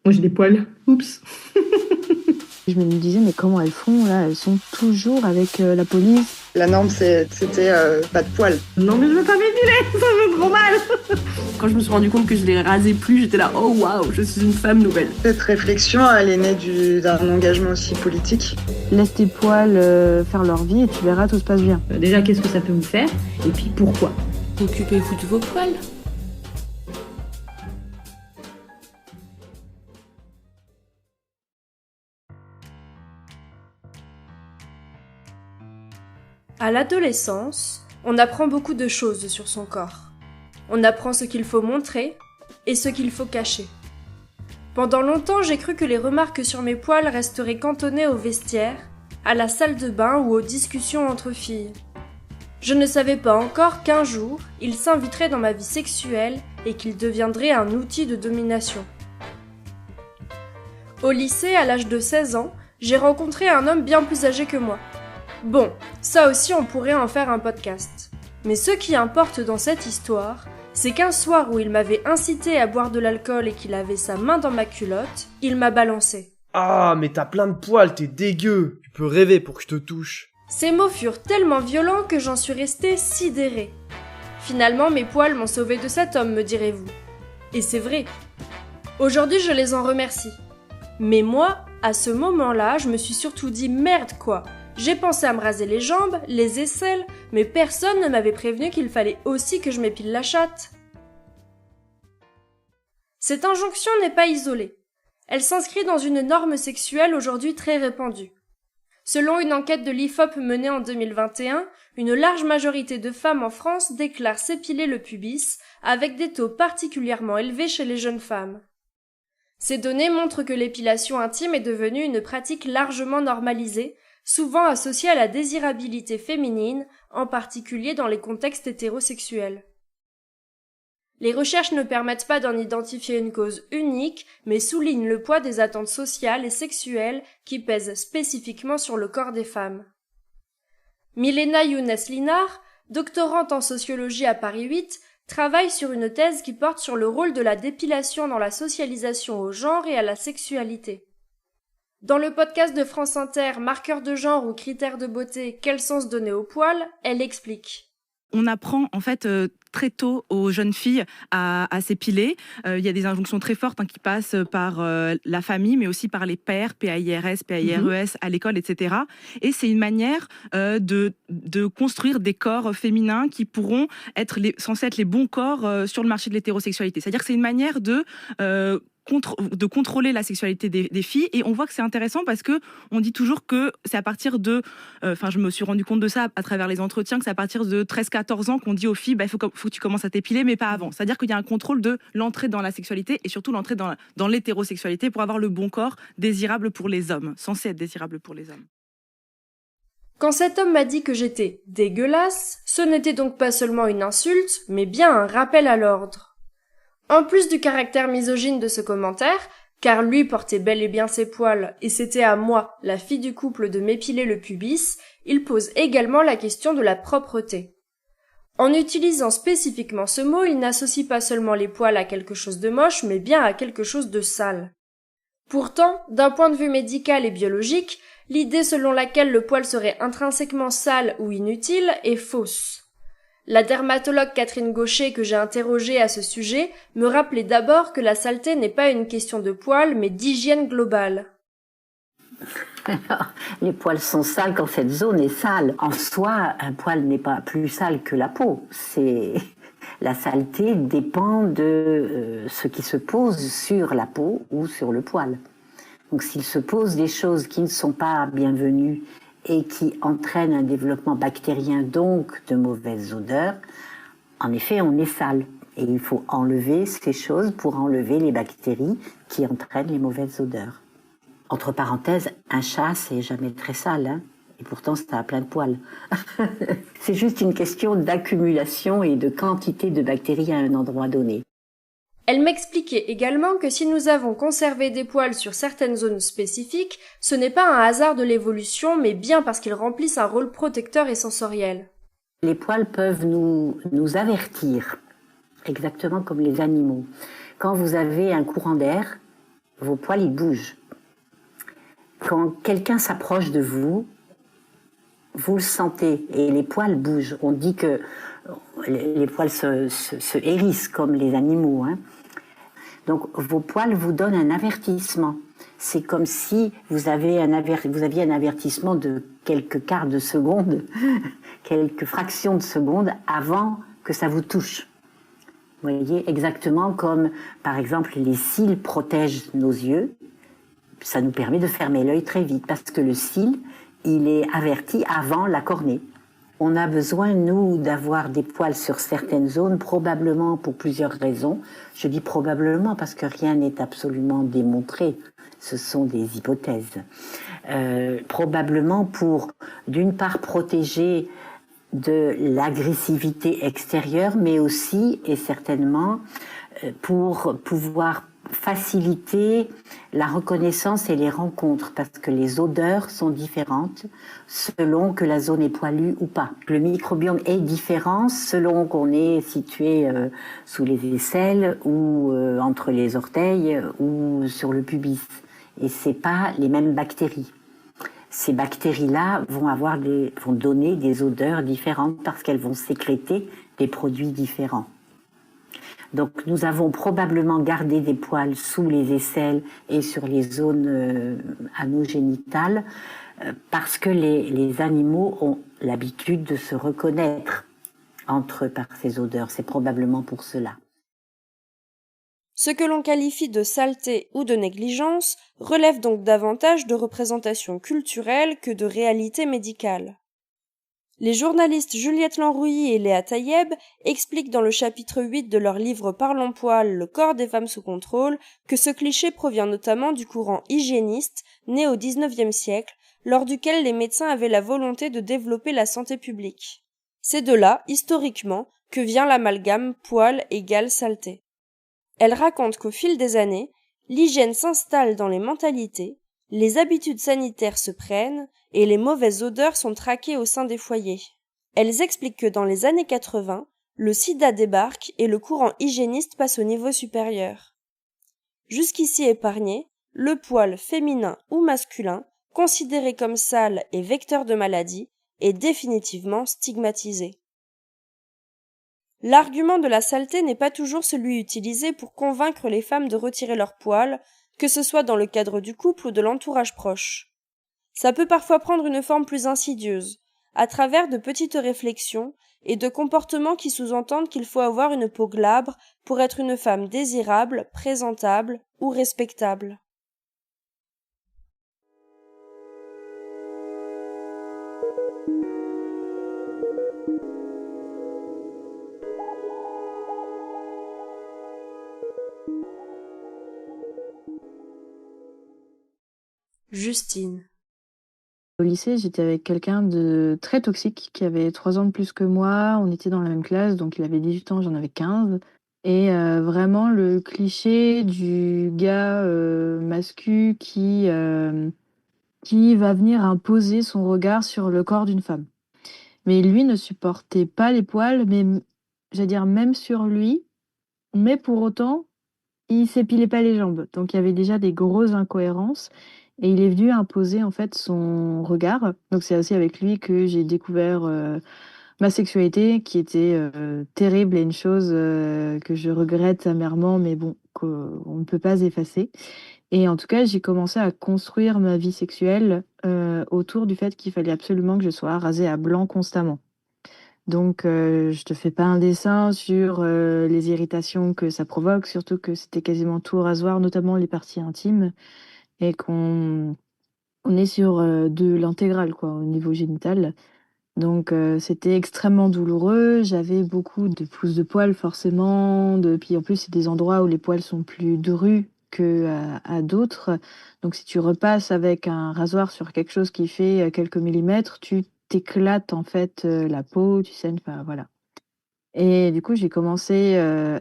Moi, j'ai des poils. Oups. Je me disais, mais comment elles font là? Elles sont toujours avec la police. La norme, c'était pas de poils. Non, mais je veux pas m'épiler, ça fait trop mal. Quand je me suis rendu compte que je les rasais plus, j'étais là, oh waouh, je suis une femme nouvelle. Cette réflexion, elle est née d'un engagement aussi politique. Laisse tes poils faire leur vie et tu verras, tout se passe bien. Déjà, qu'est-ce que ça peut vous faire? Et puis pourquoi? Occupez-vous de vos poils. À l'adolescence, on apprend beaucoup de choses sur son corps. On apprend ce qu'il faut montrer et ce qu'il faut cacher. Pendant longtemps, j'ai cru que les remarques sur mes poils resteraient cantonnées au vestiaire, à la salle de bain ou aux discussions entre filles. Je ne savais pas encore qu'un jour, il s'inviterait dans ma vie sexuelle et qu'il deviendrait un outil de domination. Au lycée, à l'âge de 16 ans, j'ai rencontré un homme bien plus âgé que moi. Bon, ça aussi on pourrait en faire un podcast. Mais ce qui importe dans cette histoire, c'est qu'un soir où il m'avait incité à boire de l'alcool et qu'il avait sa main dans ma culotte, il m'a balancé. Ah, mais t'as plein de poils, t'es dégueu. Tu peux rêver pour que je te touche. Ces mots furent tellement violents que j'en suis restée sidérée. Finalement, mes poils m'ont sauvée de cet homme, me direz-vous. Et c'est vrai. Aujourd'hui, je les en remercie. Mais moi, à ce moment-là, je me suis surtout dit merde quoi. J'ai pensé à me raser les jambes, les aisselles, mais personne ne m'avait prévenu qu'il fallait aussi que je m'épile la chatte. Cette injonction n'est pas isolée. Elle s'inscrit dans une norme sexuelle aujourd'hui très répandue. Selon une enquête de l'IFOP menée en 2021, une large majorité de femmes en France déclarent s'épiler le pubis, avec des taux particulièrement élevés chez les jeunes femmes. Ces données montrent que l'épilation intime est devenue une pratique largement normalisée, souvent associée à la désirabilité féminine, en particulier dans les contextes hétérosexuels. Les recherches ne permettent pas d'en identifier une cause unique, mais soulignent le poids des attentes sociales et sexuelles qui pèsent spécifiquement sur le corps des femmes. Milena Younes-Linard, doctorante en sociologie à Paris 8, travaille sur une thèse qui porte sur le rôle de la dépilation dans la socialisation au genre et à la sexualité. Dans le podcast de France Inter, Marqueurs de genre ou critères de beauté, quel sens donner au poil, elle explique. On apprend en fait très tôt aux jeunes filles à s'épiler. Il y a des injonctions très fortes qui passent par la famille, mais aussi par les pairs, PAIRS, PAIRES, à l'école, etc. Et c'est une manière de construire des corps féminins qui pourront être censés être les bons corps sur le marché de l'hétérosexualité. C'est-à-dire que c'est une manière de contrôler la sexualité des filles, et on voit que c'est intéressant parce que on dit toujours que c'est à partir de je me suis rendu compte de ça à travers les entretiens, que c'est à partir de 13-14 ans qu'on dit aux filles faut que tu commences à t'épiler, mais pas avant. C'est-à-dire qu'il y a un contrôle de l'entrée dans la sexualité et surtout l'entrée dans l'hétérosexualité pour avoir le bon corps désirable pour les hommes, censé être désirable pour les hommes. Quand cet homme m'a dit que j'étais dégueulasse, ce n'était donc pas seulement une insulte, mais bien un rappel à l'ordre. En plus du caractère misogyne de ce commentaire, car lui portait bel et bien ses poils et c'était à moi, la fille du couple, de m'épiler le pubis, il pose également la question de la propreté. En utilisant spécifiquement ce mot, il n'associe pas seulement les poils à quelque chose de moche, mais bien à quelque chose de sale. Pourtant, d'un point de vue médical et biologique, l'idée selon laquelle le poil serait intrinsèquement sale ou inutile est fausse. La dermatologue Catherine Gaucher, que j'ai interrogée à ce sujet, me rappelait d'abord que la saleté n'est pas une question de poils, mais d'hygiène globale. Les poils sont sales quand cette zone est sale. En soi, un poil n'est pas plus sale que la peau. La saleté dépend de ce qui se pose sur la peau ou sur le poil. Donc s'il se pose des choses qui ne sont pas bienvenues et qui entraînent un développement bactérien, donc de mauvaises odeurs, en effet, on est sale. Et il faut enlever ces choses pour enlever les bactéries qui entraînent les mauvaises odeurs. Entre parenthèses, un chat, c'est jamais très sale, et pourtant, ça a plein de poils. C'est juste une question d'accumulation et de quantité de bactéries à un endroit donné. Elle m'expliquait également que si nous avons conservé des poils sur certaines zones spécifiques, ce n'est pas un hasard de l'évolution, mais bien parce qu'ils remplissent un rôle protecteur et sensoriel. Les poils peuvent nous avertir, exactement comme les animaux. Quand vous avez un courant d'air, vos poils, ils bougent. Quand quelqu'un s'approche de vous, vous le sentez et les poils bougent. On dit que les poils se hérissent comme les animaux. Hein. Donc vos poils vous donnent un avertissement. C'est comme si vous aviez un avertissement de quelques quarts de seconde, quelques fractions de seconde avant que ça vous touche. Vous voyez, exactement comme, par exemple, les cils protègent nos yeux. Ça nous permet de fermer l'œil très vite parce que le cil, il est averti avant la cornée. On a besoin, nous, d'avoir des poils sur certaines zones, probablement pour plusieurs raisons. Je dis probablement parce que rien n'est absolument démontré. Ce sont des hypothèses. Probablement pour, d'une part, protéger de l'agressivité extérieure, mais aussi, et certainement, pour pouvoir faciliter la reconnaissance et les rencontres, parce que les odeurs sont différentes selon que la zone est poilue ou pas. Le microbiome est différent selon qu'on est situé sous les aisselles ou entre les orteils ou sur le pubis. Et c'est pas les mêmes bactéries. Ces bactéries-là vont donner des odeurs différentes parce qu'elles vont sécréter des produits différents. Donc nous avons probablement gardé des poils sous les aisselles et sur les zones anogénitales parce que les animaux ont l'habitude de se reconnaître entre eux par ces odeurs. C'est probablement pour cela. Ce que l'on qualifie de saleté ou de négligence relève donc davantage de représentation culturelle que de réalité médicale. Les journalistes Juliette Lanrouilly et Léa Taïeb expliquent dans le chapitre 8 de leur livre Parlons poil, le corps des femmes sous contrôle, que ce cliché provient notamment du courant hygiéniste, né au XIXe siècle, lors duquel les médecins avaient la volonté de développer la santé publique. C'est de là, historiquement, que vient l'amalgame poil égale saleté. Elle raconte qu'au fil des années, l'hygiène s'installe dans les mentalités, les habitudes sanitaires se prennent et les mauvaises odeurs sont traquées au sein des foyers. Elles expliquent que dans les années 80, le sida débarque et le courant hygiéniste passe au niveau supérieur. Jusqu'ici épargné, le poil féminin ou masculin, considéré comme sale et vecteur de maladie, est définitivement stigmatisé. L'argument de la saleté n'est pas toujours celui utilisé pour convaincre les femmes de retirer leurs poils, que ce soit dans le cadre du couple ou de l'entourage proche. Ça peut parfois prendre une forme plus insidieuse, à travers de petites réflexions et de comportements qui sous-entendent qu'il faut avoir une peau glabre pour être une femme désirable, présentable ou respectable. Justine. Au lycée, j'étais avec quelqu'un de très toxique qui avait 3 ans de plus que moi. On était dans la même classe, donc il avait 18 ans, j'en avais 15. Et vraiment le cliché du gars mascu qui va venir imposer son regard sur le corps d'une femme. Mais lui ne supportait pas les poils, mais j'allais dire même sur lui. Mais pour autant, il s'épilait pas les jambes. Donc il y avait déjà des grosses incohérences. Et il est venu imposer en fait son regard. Donc c'est aussi avec lui que j'ai découvert ma sexualité, qui était terrible et une chose que je regrette amèrement, mais bon, qu'on ne peut pas effacer. Et en tout cas, j'ai commencé à construire ma vie sexuelle autour du fait qu'il fallait absolument que je sois rasée à blanc constamment. Donc, je te fais pas un dessin sur les irritations que ça provoque, surtout que c'était quasiment tout rasoir, notamment les parties intimes, et qu'on est sur de l'intégrale, quoi, au niveau génital. Donc, c'était extrêmement douloureux. J'avais beaucoup de plus de poils, forcément. Puis en plus, c'est des endroits où les poils sont plus drus que à d'autres. Donc, si tu repasses avec un rasoir sur quelque chose qui fait quelques millimètres, tu t'éclates en fait la peau, tu saignes, enfin voilà. Et du coup, j'ai commencé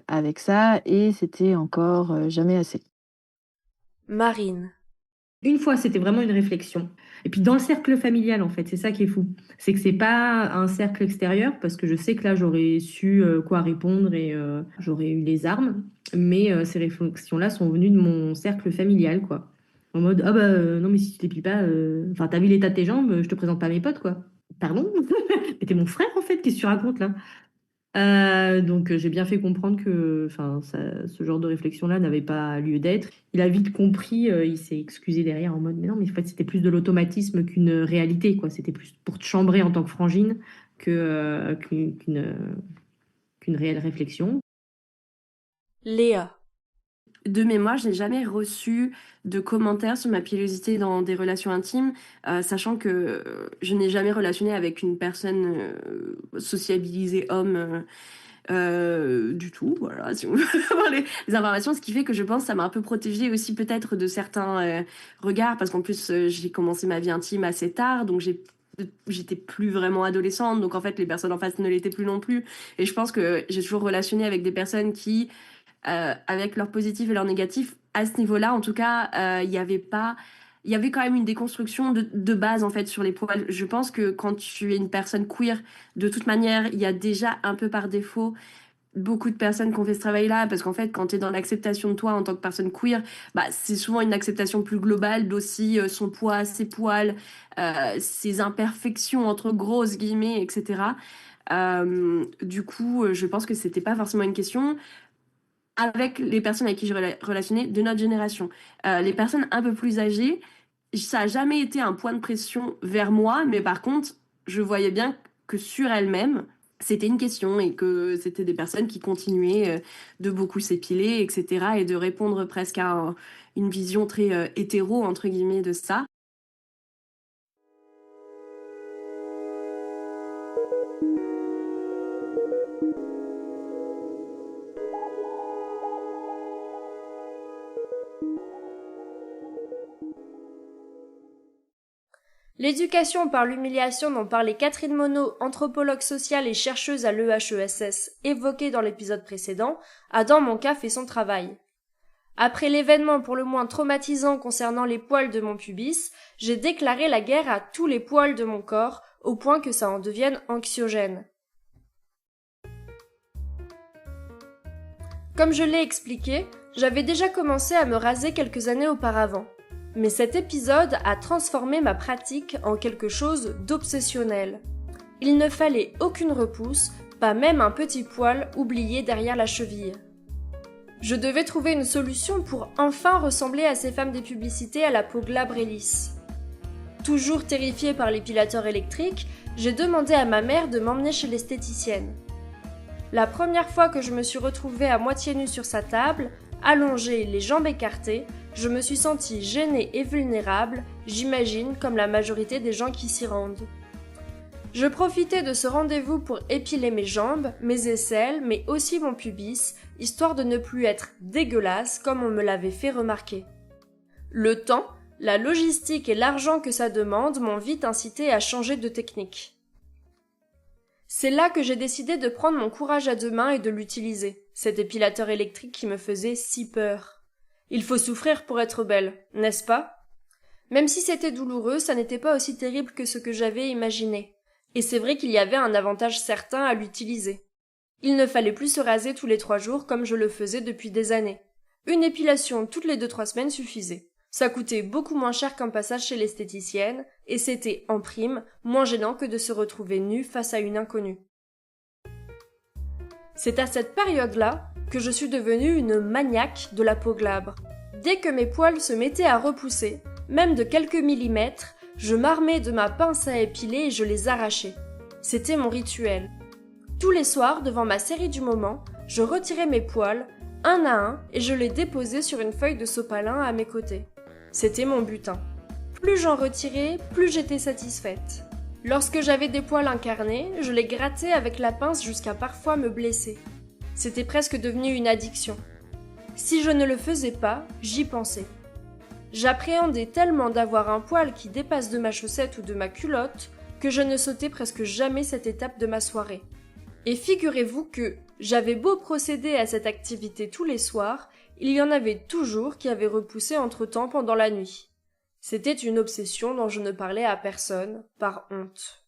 avec ça et c'était encore jamais assez. Marine. Une fois, c'était vraiment une réflexion. Et puis dans le cercle familial, en fait, c'est ça qui est fou. C'est que c'est pas un cercle extérieur, parce que je sais que là, j'aurais su quoi répondre et j'aurais eu les armes. Mais ces réflexions-là sont venues de mon cercle familial, quoi. En mode, ah bah non, mais si tu t'épiles pas, enfin, t'as vu l'état de tes jambes, je te présente pas mes potes, quoi. Pardon? Mais t'es mon frère, en fait, qu'est-ce que tu racontes là? Donc j'ai bien fait comprendre que enfin, ce genre de réflexion-là n'avait pas lieu d'être. Il a vite compris, il s'est excusé derrière en mode mais non, mais en fait c'était plus de l'automatisme qu'une réalité, quoi. C'était plus pour te chambrer en tant que frangine que, qu'une réelle réflexion. Léa. De mémoire, je n'ai jamais reçu de commentaires sur ma pilosité dans des relations intimes, sachant que je n'ai jamais relationné avec une personne sociabilisée homme du tout. Voilà, si on veut avoir les informations, ce qui fait que je pense que ça m'a un peu protégée aussi peut-être de certains regards, parce qu'en plus j'ai commencé ma vie intime assez tard, donc j'étais plus vraiment adolescente, donc en fait les personnes en face ne l'étaient plus non plus, et je pense que j'ai toujours relationné avec des personnes qui avec leur positif et leur négatif, à ce niveau-là, en tout cas, il y avait quand même une déconstruction de base, en fait, sur les poils. Je pense que quand tu es une personne queer, de toute manière, il y a déjà un peu par défaut beaucoup de personnes qui ont fait ce travail-là, parce qu'en fait, quand tu es dans l'acceptation de toi en tant que personne queer, bah, c'est souvent une acceptation plus globale d'aussi son poids, ses poils, ses imperfections, entre grosses guillemets, etc. Du coup, je pense que c'était pas forcément une question avec les personnes avec qui je relationnais de notre génération. Les personnes un peu plus âgées, ça n'a jamais été un point de pression vers moi, mais par contre, je voyais bien que sur elles-mêmes, c'était une question et que c'était des personnes qui continuaient de beaucoup s'épiler, etc. et de répondre presque à une vision très hétéro, entre guillemets, de ça. L'éducation par l'humiliation dont parlait Catherine Monod, anthropologue sociale et chercheuse à l'EHESS, évoquée dans l'épisode précédent, a dans mon cas fait son travail. Après l'événement pour le moins traumatisant concernant les poils de mon pubis, j'ai déclaré la guerre à tous les poils de mon corps, au point que ça en devienne anxiogène. Comme je l'ai expliqué, j'avais déjà commencé à me raser quelques années auparavant. Mais cet épisode a transformé ma pratique en quelque chose d'obsessionnel. Il ne fallait aucune repousse, pas même un petit poil oublié derrière la cheville. Je devais trouver une solution pour enfin ressembler à ces femmes des publicités à la peau glabre et lisse. Toujours terrifiée par l'épilateur électrique, j'ai demandé à ma mère de m'emmener chez l'esthéticienne. La première fois que je me suis retrouvée à moitié nue sur sa table, allongée, les jambes écartées, je me suis sentie gênée et vulnérable, j'imagine comme la majorité des gens qui s'y rendent. Je profitais de ce rendez-vous pour épiler mes jambes, mes aisselles, mais aussi mon pubis, histoire de ne plus être dégueulasse comme on me l'avait fait remarquer. Le temps, la logistique et l'argent que ça demande m'ont vite incité à changer de technique. C'est là que j'ai décidé de prendre mon courage à deux mains et de l'utiliser, cet épilateur électrique qui me faisait si peur. Il faut souffrir pour être belle, n'est-ce pas? Même si c'était douloureux, ça n'était pas aussi terrible que ce que j'avais imaginé. Et c'est vrai qu'il y avait un avantage certain à l'utiliser. Il ne fallait plus se raser tous les 3 jours comme je le faisais depuis des années. Une épilation toutes les 2-3 semaines suffisait. Ça coûtait beaucoup moins cher qu'un passage chez l'esthéticienne, et c'était, en prime, moins gênant que de se retrouver nu face à une inconnue. C'est à cette période-là que je suis devenue une maniaque de la peau glabre. Dès que mes poils se mettaient à repousser, même de quelques millimètres, je m'armais de ma pince à épiler et je les arrachais. C'était mon rituel. Tous les soirs, devant ma série du moment, je retirais mes poils, un à un, et je les déposais sur une feuille de sopalin à mes côtés. C'était mon butin. Plus j'en retirais, plus j'étais satisfaite. Lorsque j'avais des poils incarnés, je les grattais avec la pince jusqu'à parfois me blesser. C'était presque devenu une addiction. Si je ne le faisais pas, j'y pensais. J'appréhendais tellement d'avoir un poil qui dépasse de ma chaussette ou de ma culotte que je ne sautais presque jamais cette étape de ma soirée. Et figurez-vous que j'avais beau procéder à cette activité tous les soirs, il y en avait toujours qui avaient repoussé entre-temps pendant la nuit. C'était une obsession dont je ne parlais à personne, par honte.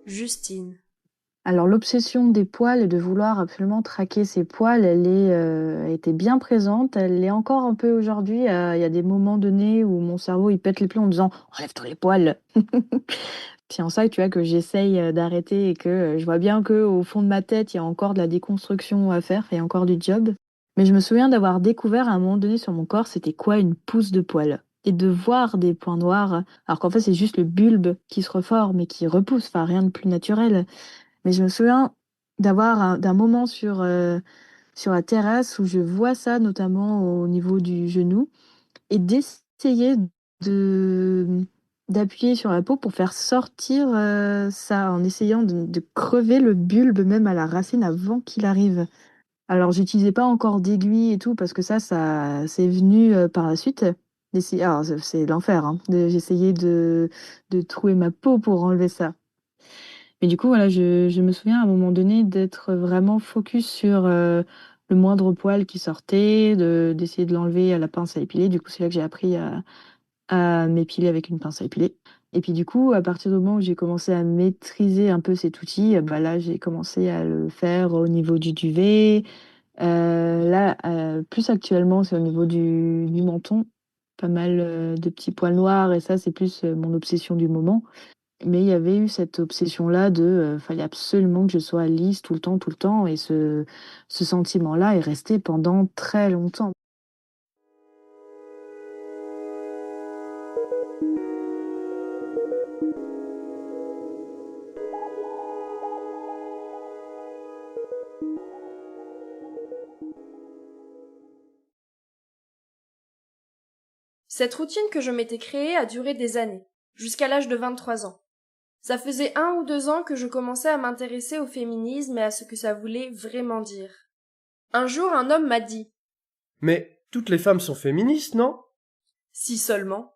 Justine. Alors l'obsession des poils et de vouloir absolument traquer ses poils, elle était bien présente. Elle l'est encore un peu aujourd'hui. Il y a des moments donnés où mon cerveau il pète les plombs en disant enlève-toi les poils. C'est en ça, tu vois, que j'essaye d'arrêter et que je vois bien que au fond de ma tête il y a encore de la déconstruction à faire, il y a encore du job. Mais je me souviens d'avoir découvert à un moment donné sur mon corps c'était quoi une pousse de poils. Et de voir des points noirs, alors qu'en fait c'est juste le bulbe qui se reforme et qui repousse, enfin rien de plus naturel. Mais je me souviens d'un moment sur la terrasse où je vois ça, notamment au niveau du genou, et d'essayer de d'appuyer sur la peau pour faire sortir ça, en essayant de crever le bulbe même à la racine avant qu'il arrive. Alors, j'utilisais pas encore d'aiguille et tout, parce que ça c'est venu par la suite. Alors, c'est l'enfer, hein. J'essayais de trouer ma peau pour enlever ça. Mais du coup, voilà, je me souviens à un moment donné d'être vraiment focus sur le moindre poil qui sortait, d'essayer de l'enlever à la pince à épiler. Du coup, c'est là que j'ai appris à m'épiler avec une pince à épiler. Et puis du coup, à partir du moment où j'ai commencé à maîtriser un peu cet outil, bah là, j'ai commencé à le faire au niveau du duvet. Là, plus actuellement, c'est au niveau du menton. Pas mal de petits poils noirs, et ça, c'est plus mon obsession du moment. Mais il y avait eu cette obsession-là fallait absolument que je sois lisse tout le temps, et ce sentiment-là est resté pendant très longtemps. Cette routine que je m'étais créée a duré des années, jusqu'à l'âge de 23 ans. Ça faisait 1 ou 2 ans que je commençais à m'intéresser au féminisme et à ce que ça voulait vraiment dire. Un jour, un homme m'a dit Mais toutes les femmes sont féministes, non? « Si seulement ».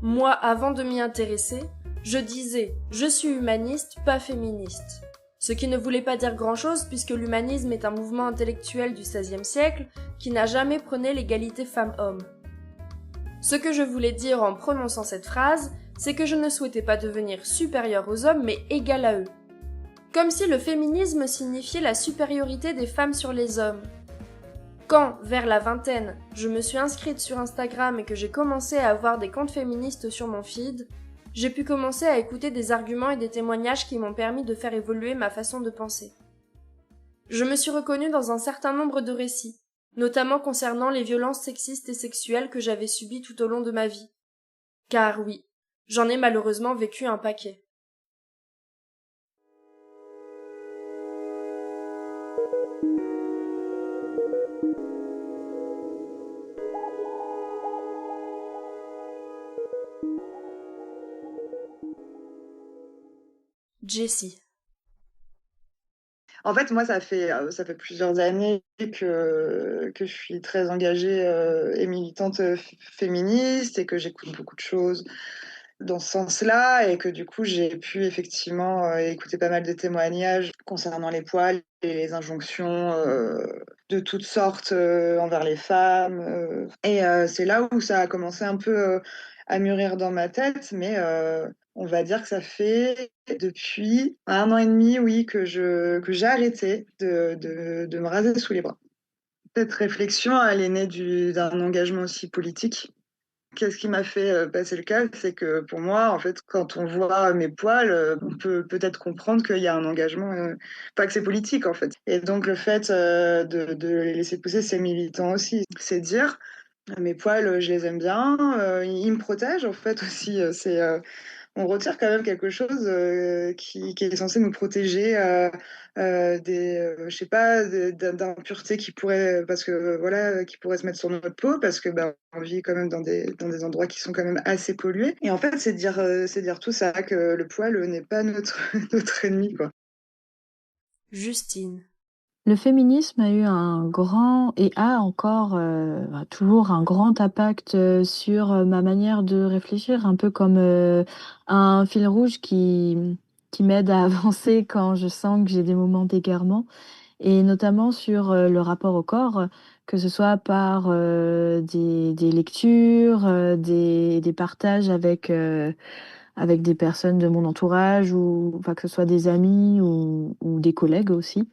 Moi, avant de m'y intéresser, je disais « je suis humaniste, pas féministe ». Ce qui ne voulait pas dire grand-chose puisque l'humanisme est un mouvement intellectuel du XVIe siècle qui n'a jamais prôné l'égalité femmes-hommes. Ce que je voulais dire en prononçant cette phrase, c'est que je ne souhaitais pas devenir supérieure aux hommes mais égale à eux. Comme si le féminisme signifiait la supériorité des femmes sur les hommes. Quand, vers la vingtaine, je me suis inscrite sur Instagram et que j'ai commencé à avoir des comptes féministes sur mon feed, j'ai pu commencer à écouter des arguments et des témoignages qui m'ont permis de faire évoluer ma façon de penser. Je me suis reconnue dans un certain nombre de récits, notamment concernant les violences sexistes et sexuelles que j'avais subies tout au long de ma vie. Car oui, j'en ai malheureusement vécu un paquet. Jessie. En fait, moi, ça fait plusieurs années que je suis très engagée et militante féministe, et que j'écoute beaucoup de choses dans ce sens-là, et que du coup, j'ai pu effectivement écouter pas mal de témoignages concernant les poils et les injonctions de toutes sortes envers les femmes. C'est là où ça a commencé un peu à mûrir dans ma tête, mais on va dire que ça fait depuis 1 an et demi, oui, que j'ai arrêté de me raser sous les bras. Cette réflexion, elle est née d'un engagement aussi politique. Qu'est-ce qui m'a fait passer le cap? C'est que pour moi, en fait, quand on voit mes poils, on peut peut-être comprendre qu'il y a un engagement, pas que c'est politique, en fait. Et donc, le fait de les laisser pousser, c'est militant aussi. C'est dire, mes poils, je les aime bien, ils me protègent, en fait, aussi. On retire quand même quelque chose qui est censé nous protéger je sais pas, d'impuretés qui pourraient, parce que voilà, qui pourraient se mettre sur notre peau, parce que on vit quand même dans des endroits qui sont quand même assez pollués. Et en fait, c'est dire tout ça, que le poil n'est pas notre notre ennemi, quoi. Justine. Le féminisme a eu un grand et a encore toujours un grand impact sur ma manière de réfléchir, un peu comme un fil rouge qui m'aide à avancer quand je sens que j'ai des moments d'égarement, et notamment sur le rapport au corps, que ce soit par des lectures, des partages avec des personnes de mon entourage, ou enfin, que ce soit des amis ou des collègues aussi.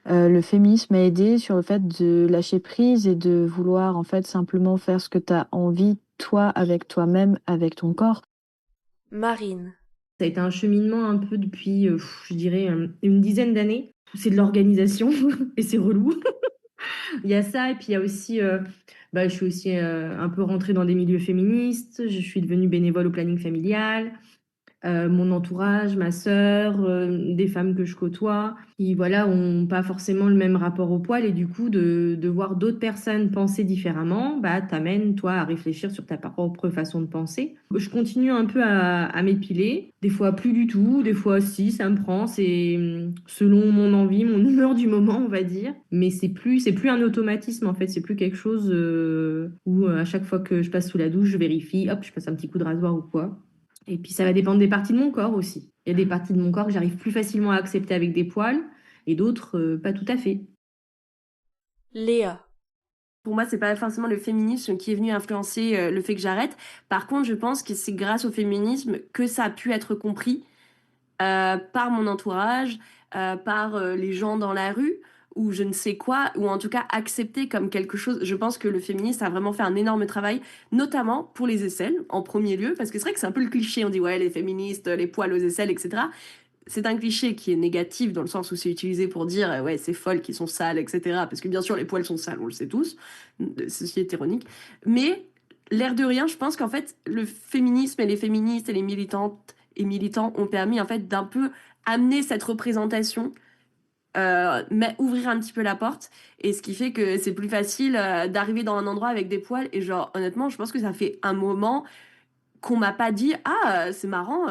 Le féminisme m'a aidé sur le fait de lâcher prise et de vouloir en fait simplement faire ce que tu as envie, toi, avec toi-même, avec ton corps. Marine. Ça a été un cheminement un peu depuis, je dirais, une dizaine d'années. C'est de l'organisation et c'est relou. Il y a ça et puis il y a aussi, je suis aussi un peu rentrée dans des milieux féministes. Je suis devenue bénévole au planning familial. Mon entourage, ma sœur, des femmes que je côtoie, qui voilà, ont pas forcément le même rapport au poil, et du coup de voir d'autres personnes penser différemment, t'amène toi à réfléchir sur ta propre façon de penser. Je continue un peu à m'épiler, des fois plus du tout, des fois si, ça me prend, c'est selon mon envie, mon humeur du moment, on va dire, mais c'est plus un automatisme en fait, c'est plus quelque chose où à chaque fois que je passe sous la douche, je vérifie, hop, je passe un petit coup de rasoir ou quoi. Et puis ça va dépendre des parties de mon corps aussi. Il y a des parties de mon corps que j'arrive plus facilement à accepter avec des poils et d'autres pas tout à fait. Léa. Pour moi, c'est pas forcément le féminisme qui est venu influencer le fait que j'arrête. Par contre, je pense que c'est grâce au féminisme que ça a pu être compris par mon entourage, par les gens dans la rue, ou je ne sais quoi, ou en tout cas accepté comme quelque chose. Je pense que le féminisme a vraiment fait un énorme travail, notamment pour les aisselles, en premier lieu, parce que c'est vrai que c'est un peu le cliché, on dit ouais, les féministes, les poils aux aisselles, etc. C'est un cliché qui est négatif dans le sens où c'est utilisé pour dire ouais, c'est folles qui sont sales, etc. Parce que bien sûr, les poils sont sales, on le sait tous, ceci est ironique. Mais l'air de rien, je pense qu'en fait, le féminisme et les féministes et les militantes et militants ont permis en fait d'un peu amener cette représentation, mais ouvrir un petit peu la porte, et ce qui fait que c'est plus facile d'arriver dans un endroit avec des poils, et genre honnêtement je pense que ça fait un moment qu'on m'a pas dit c'est marrant,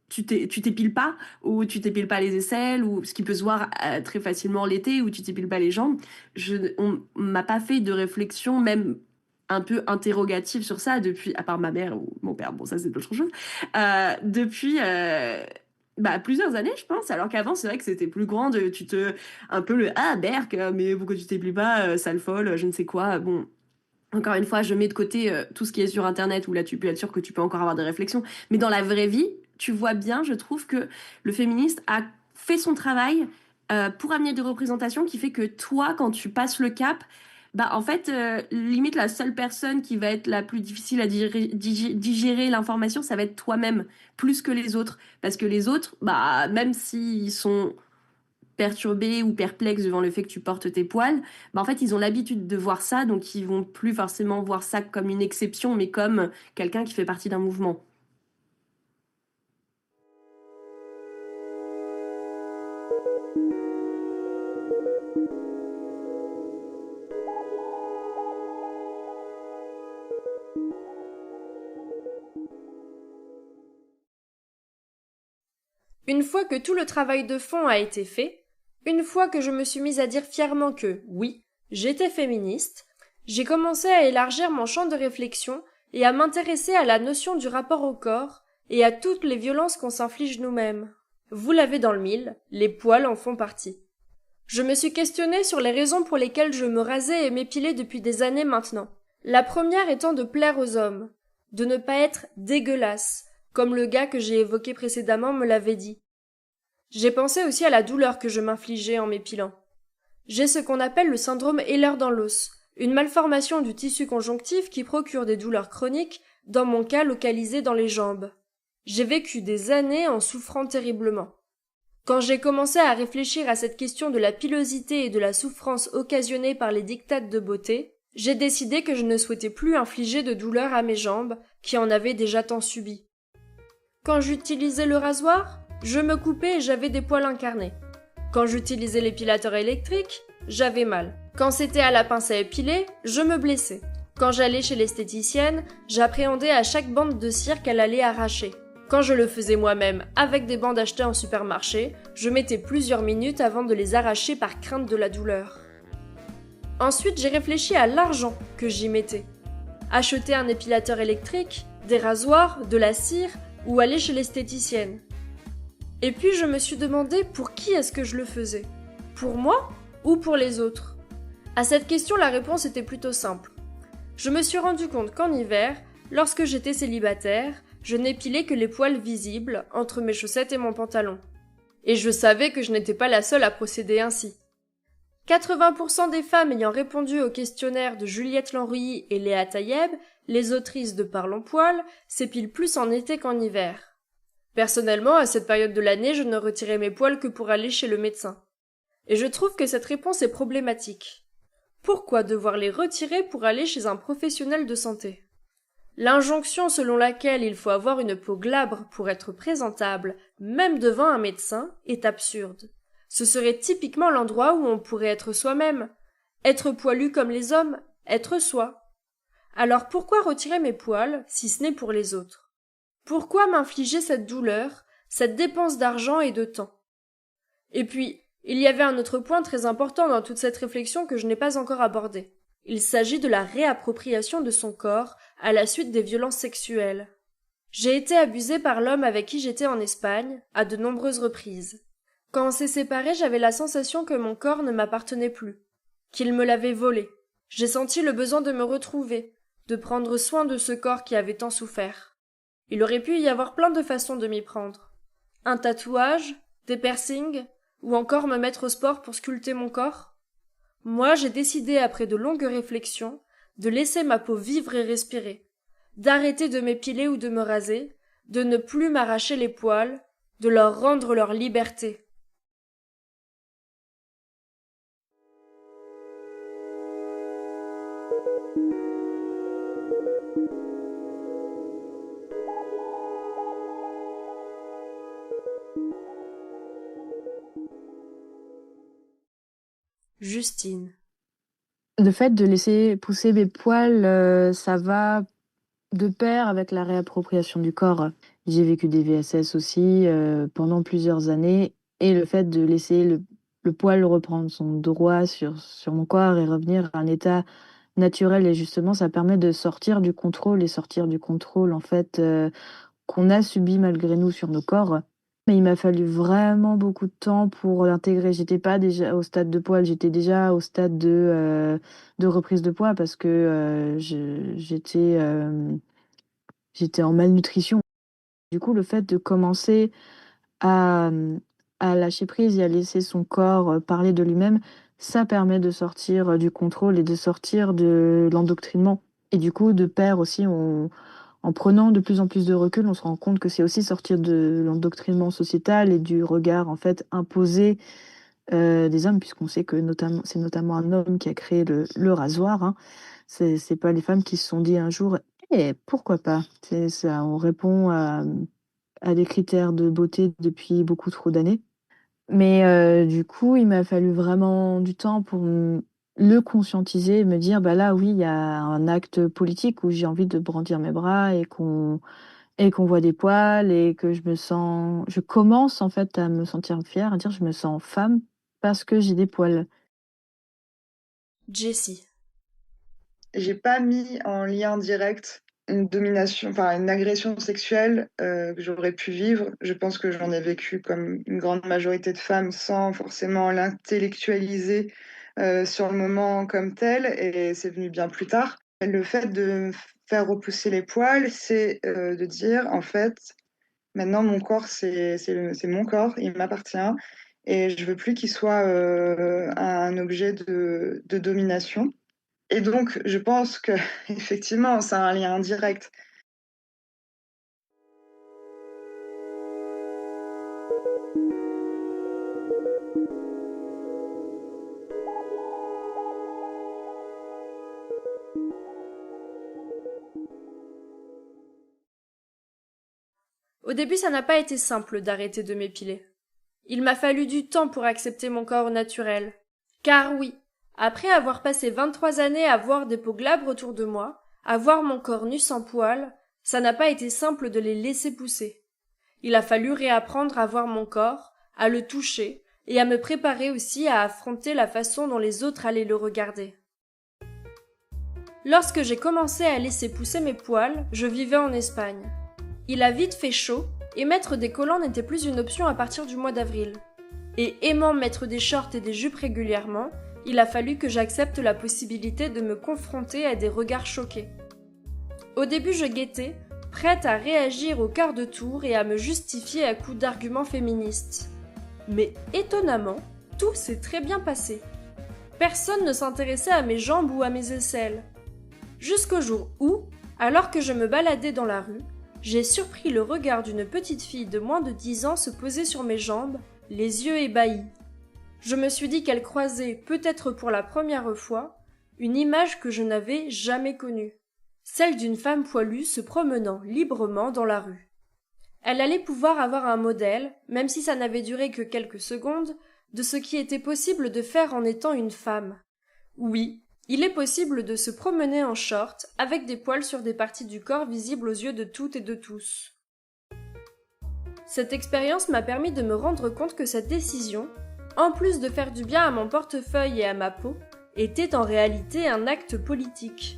tu t'épiles pas, ou tu t'épiles pas les aisselles, ou ce qui peut se voir très facilement l'été, ou tu t'épiles pas les jambes. On m'a pas fait de réflexion même un peu interrogative sur ça depuis, à part ma mère ou mon père, bon ça c'est autre chose, depuis plusieurs années je pense, alors qu'avant c'est vrai que c'était plus grand, un peu le Berk, mais pourquoi tu t'épiles pas, sale folle, je ne sais quoi. Bon, encore une fois, je mets de côté tout ce qui est sur Internet, où là, tu peux être sûr que tu peux encore avoir des réflexions. Mais dans la vraie vie, tu vois bien, je trouve que le féministe a fait son travail pour amener des représentations qui fait que toi, quand tu passes le cap, en fait, limite, la seule personne qui va être la plus difficile à digérer l'information, ça va être toi-même, plus que les autres. Parce que les autres, même s'ils sont perturbés ou perplexes devant le fait que tu portes tes poils, en fait, ils ont l'habitude de voir ça, donc ils vont plus forcément voir ça comme une exception, mais comme quelqu'un qui fait partie d'un mouvement. Une fois que tout le travail de fond a été fait, une fois que je me suis mise à dire fièrement que, oui, j'étais féministe, j'ai commencé à élargir mon champ de réflexion et à m'intéresser à la notion du rapport au corps et à toutes les violences qu'on s'inflige nous-mêmes. Vous l'avez dans le mille, les poils en font partie. Je me suis questionnée sur les raisons pour lesquelles je me rasais et m'épilais depuis des années maintenant. La première étant de plaire aux hommes, de ne pas être dégueulasse, comme le gars que j'ai évoqué précédemment me l'avait dit. J'ai pensé aussi à la douleur que je m'infligeais en m'épilant. J'ai ce qu'on appelle le syndrome Ehlers dans l'os, une malformation du tissu conjonctif qui procure des douleurs chroniques, dans mon cas localisées dans les jambes. J'ai vécu des années en souffrant terriblement. Quand j'ai commencé à réfléchir à cette question de la pilosité et de la souffrance occasionnée par les dictates de beauté, j'ai décidé que je ne souhaitais plus infliger de douleur à mes jambes, qui en avaient déjà tant subi. Quand j'utilisais le rasoir, je me coupais et j'avais des poils incarnés. Quand j'utilisais l'épilateur électrique, j'avais mal. Quand c'était à la pince à épiler, je me blessais. Quand j'allais chez l'esthéticienne, j'appréhendais à chaque bande de cire qu'elle allait arracher. Quand je le faisais moi-même avec des bandes achetées en supermarché, je mettais plusieurs minutes avant de les arracher par crainte de la douleur. Ensuite, j'ai réfléchi à l'argent que j'y mettais. Acheter un épilateur électrique, des rasoirs, de la cire ou aller chez l'esthéticienne. Et puis je me suis demandé pour qui est-ce que je le faisais ? Pour moi ou pour les autres ? À cette question, la réponse était plutôt simple. Je me suis rendu compte qu'en hiver, lorsque j'étais célibataire, je n'épilais que les poils visibles entre mes chaussettes et mon pantalon. Et je savais que je n'étais pas la seule à procéder ainsi. 80% des femmes ayant répondu au questionnaire de Juliette Lanruy et Léa Taïeb, les autrices de Parlons Poil, s'épilent plus en été qu'en hiver. Personnellement, à cette période de l'année, je ne retirais mes poils que pour aller chez le médecin. Et je trouve que cette réponse est problématique. Pourquoi devoir les retirer pour aller chez un professionnel de santé ? L'injonction selon laquelle il faut avoir une peau glabre pour être présentable, même devant un médecin, est absurde. Ce serait typiquement l'endroit où on pourrait être soi-même. Être poilu comme les hommes, être soi. Alors pourquoi retirer mes poils si ce n'est pour les autres ? Pourquoi m'infliger cette douleur, cette dépense d'argent et de temps ? Et puis, il y avait un autre point très important dans toute cette réflexion que je n'ai pas encore abordé. Il s'agit de la réappropriation de son corps à la suite des violences sexuelles. J'ai été abusée par l'homme avec qui j'étais en Espagne, à de nombreuses reprises. Quand on s'est séparés, j'avais la sensation que mon corps ne m'appartenait plus, qu'il me l'avait volé. J'ai senti le besoin de me retrouver, de prendre soin de ce corps qui avait tant souffert. Il aurait pu y avoir plein de façons de m'y prendre. Un tatouage, des piercings, ou encore me mettre au sport pour sculpter mon corps. Moi, j'ai décidé, après de longues réflexions, de laisser ma peau vivre et respirer, d'arrêter de m'épiler ou de me raser, de ne plus m'arracher les poils, de leur rendre leur liberté. Justine. Le fait de laisser pousser mes poils, ça va de pair avec la réappropriation du corps. J'ai vécu des VSS aussi pendant plusieurs années et le fait de laisser le poil reprendre son droit sur mon corps et revenir à un état naturel et justement ça permet de sortir du contrôle et sortir du contrôle en fait qu'on a subi malgré nous sur nos corps. Mais il m'a fallu vraiment beaucoup de temps pour l'intégrer. J'étais pas déjà au stade de poil, j'étais déjà au stade de reprise de poids parce que j'étais en malnutrition. Du coup, le fait de commencer à, à lâcher prise et à laisser son corps parler de lui-même, ça permet de sortir du contrôle et de sortir de l'endoctrinement. Et du coup, de pair aussi, en prenant de plus en plus de recul, on se rend compte que c'est aussi sortir de l'endoctrinement sociétal et du regard en fait imposé des hommes, puisqu'on sait que c'est notamment un homme qui a créé le rasoir. Hein. C'est pas les femmes qui se sont dit un jour, pourquoi pas? C'est ça, on répond à des critères de beauté depuis beaucoup trop d'années. Mais du coup, il m'a fallu vraiment du temps pour le conscientiser et me dire, bah là, oui, il y a un acte politique où j'ai envie de brandir mes bras et qu'on voit des poils et que je commence en fait à me sentir fière, à dire je me sens femme parce que j'ai des poils. Jessie. J'ai pas mis en lien direct une domination, enfin une agression sexuelle que j'aurais pu vivre. Je pense que j'en ai vécu comme une grande majorité de femmes sans forcément l'intellectualiser sur le moment comme tel, et c'est venu bien plus tard. Le fait de faire repousser les poils, c'est de dire en fait, maintenant mon corps c'est mon corps, il m'appartient, et je veux plus qu'il soit un objet de domination. Et donc, je pense que effectivement, ça a un lien indirect. Au début, ça n'a pas été simple d'arrêter de m'épiler. Il m'a fallu du temps pour accepter mon corps naturel. Car oui, après avoir passé 23 années à voir des peaux glabres autour de moi, à voir mon corps nu sans poils, ça n'a pas été simple de les laisser pousser. Il a fallu réapprendre à voir mon corps, à le toucher, et à me préparer aussi à affronter la façon dont les autres allaient le regarder. Lorsque j'ai commencé à laisser pousser mes poils, je vivais en Espagne. Il a vite fait chaud, et mettre des collants n'était plus une option à partir du mois d'avril. Et aimant mettre des shorts et des jupes régulièrement, il a fallu que j'accepte la possibilité de me confronter à des regards choqués. Au début, je guettais, prête à réagir au quart de tour et à me justifier à coups d'arguments féministes. Mais étonnamment, tout s'est très bien passé. Personne ne s'intéressait à mes jambes ou à mes aisselles. Jusqu'au jour où, alors que je me baladais dans la rue, j'ai surpris le regard d'une petite fille de moins de 10 ans se poser sur mes jambes, les yeux ébahis. Je me suis dit qu'elle croisait, peut-être pour la première fois, une image que je n'avais jamais connue, celle d'une femme poilue se promenant librement dans la rue. Elle allait pouvoir avoir un modèle, même si ça n'avait duré que quelques secondes, de ce qui était possible de faire en étant une femme. Oui, il est possible de se promener en short, avec des poils sur des parties du corps visibles aux yeux de toutes et de tous. Cette expérience m'a permis de me rendre compte que cette décision, en plus de faire du bien à mon portefeuille et à ma peau, était en réalité un acte politique.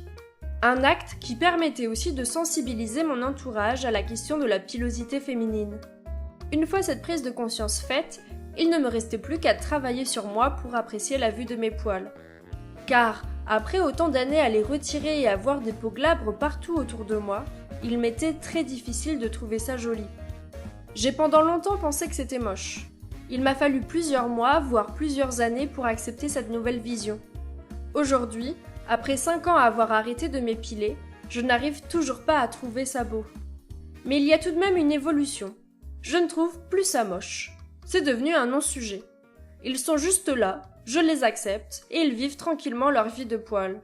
Un acte qui permettait aussi de sensibiliser mon entourage à la question de la pilosité féminine. Une fois cette prise de conscience faite, il ne me restait plus qu'à travailler sur moi pour apprécier la vue de mes poils. Car, après autant d'années à les retirer et à voir des peaux glabres partout autour de moi, il m'était très difficile de trouver ça joli. J'ai pendant longtemps pensé que c'était moche. Il m'a fallu plusieurs mois, voire plusieurs années pour accepter cette nouvelle vision. Aujourd'hui, après 5 ans à avoir arrêté de m'épiler, je n'arrive toujours pas à trouver ça beau. Mais il y a tout de même une évolution. Je ne trouve plus ça moche. C'est devenu un non-sujet. Ils sont juste là, je les accepte, et ils vivent tranquillement leur vie de poil.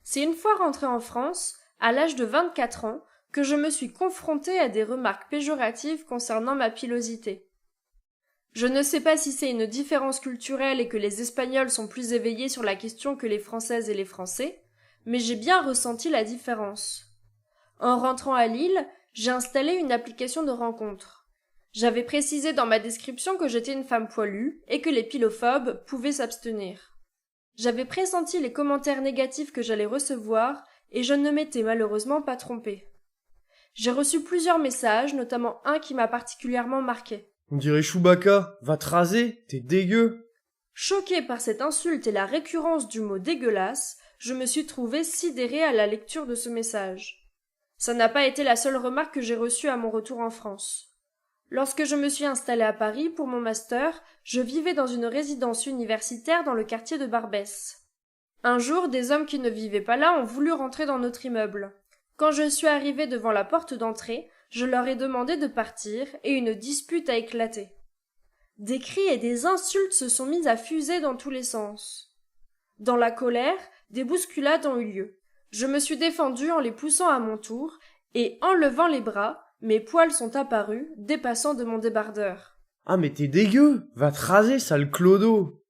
C'est une fois rentrée en France, à l'âge de 24 ans, que je me suis confrontée à des remarques péjoratives concernant ma pilosité. Je ne sais pas si c'est une différence culturelle et que les Espagnols sont plus éveillés sur la question que les Françaises et les Français, mais j'ai bien ressenti la différence. En rentrant à Lille, j'ai installé une application de rencontre. J'avais précisé dans ma description que j'étais une femme poilue et que les pilophobes pouvaient s'abstenir. J'avais pressenti les commentaires négatifs que j'allais recevoir et je ne m'étais malheureusement pas trompée. J'ai reçu plusieurs messages, notamment un qui m'a particulièrement marqué. On dirait Chewbacca, va te raser, t'es dégueu. Choquée par cette insulte et la récurrence du mot dégueulasse, je me suis trouvée sidérée à la lecture de ce message. Ça n'a pas été la seule remarque que j'ai reçue à mon retour en France. Lorsque je me suis installée à Paris pour mon master, je vivais dans une résidence universitaire dans le quartier de Barbès. Un jour, des hommes qui ne vivaient pas là ont voulu rentrer dans notre immeuble. Quand je suis arrivée devant la porte d'entrée, je leur ai demandé de partir et une dispute a éclaté. Des cris et des insultes se sont mis à fuser dans tous les sens. Dans la colère, des bousculades ont eu lieu. Je me suis défendue en les poussant à mon tour et, en levant les bras, mes poils sont apparus, dépassant de mon débardeur. Ah mais t'es dégueu, va te raser, sale clodo.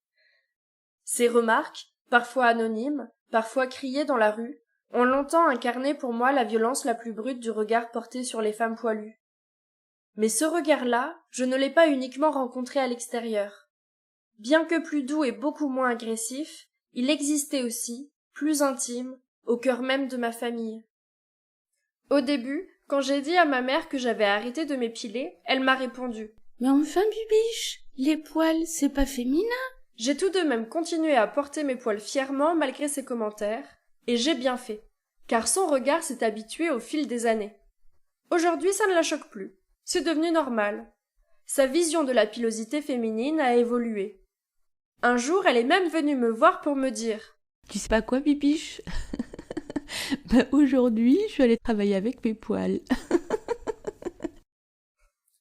Ces remarques, parfois anonymes, parfois criées dans la rue, ont longtemps incarné pour moi la violence la plus brute du regard porté sur les femmes poilues. Mais ce regard-là, je ne l'ai pas uniquement rencontré à l'extérieur. Bien que plus doux et beaucoup moins agressif, il existait aussi, plus intime, au cœur même de ma famille. Au début, quand j'ai dit à ma mère que j'avais arrêté de m'épiler, elle m'a répondu « Mais enfin, Bibiche, les poils, c'est pas féminin ?» J'ai tout de même continué à porter mes poils fièrement malgré ses commentaires, et j'ai bien fait, car son regard s'est habitué au fil des années. Aujourd'hui, ça ne la choque plus. C'est devenu normal. Sa vision de la pilosité féminine a évolué. Un jour, elle est même venue me voir pour me dire « Tu sais pas quoi, Bibiche ? Aujourd'hui, je suis allée travailler avec mes poils. »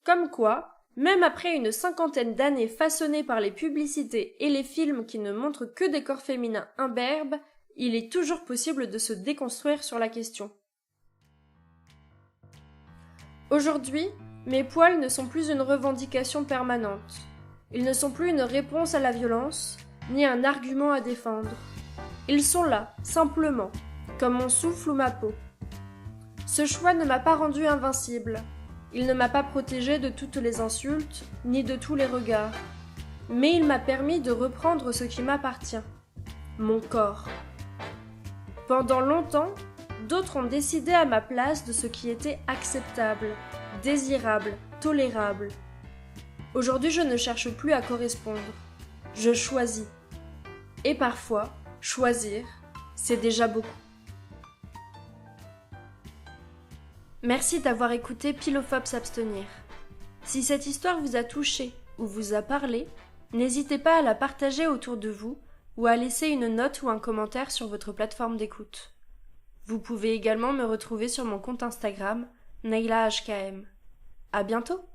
Comme quoi, même après une 50aine d'années façonnées par les publicités et les films qui ne montrent que des corps féminins imberbes, il est toujours possible de se déconstruire sur la question. Aujourd'hui, mes poils ne sont plus une revendication permanente. Ils ne sont plus une réponse à la violence, ni un argument à défendre. Ils sont là, simplement, comme mon souffle ou ma peau. Ce choix ne m'a pas rendue invincible. Il ne m'a pas protégée de toutes les insultes, ni de tous les regards. Mais il m'a permis de reprendre ce qui m'appartient, mon corps. Pendant longtemps, d'autres ont décidé à ma place de ce qui était acceptable, désirable, tolérable. Aujourd'hui, je ne cherche plus à correspondre. Je choisis. Et parfois, choisir, c'est déjà beaucoup. Merci d'avoir écouté Pilophobe s'abstenir. Si cette histoire vous a touché ou vous a parlé, n'hésitez pas à la partager autour de vous ou à laisser une note ou un commentaire sur votre plateforme d'écoute. Vous pouvez également me retrouver sur mon compte Instagram, NaylaHKM. À bientôt!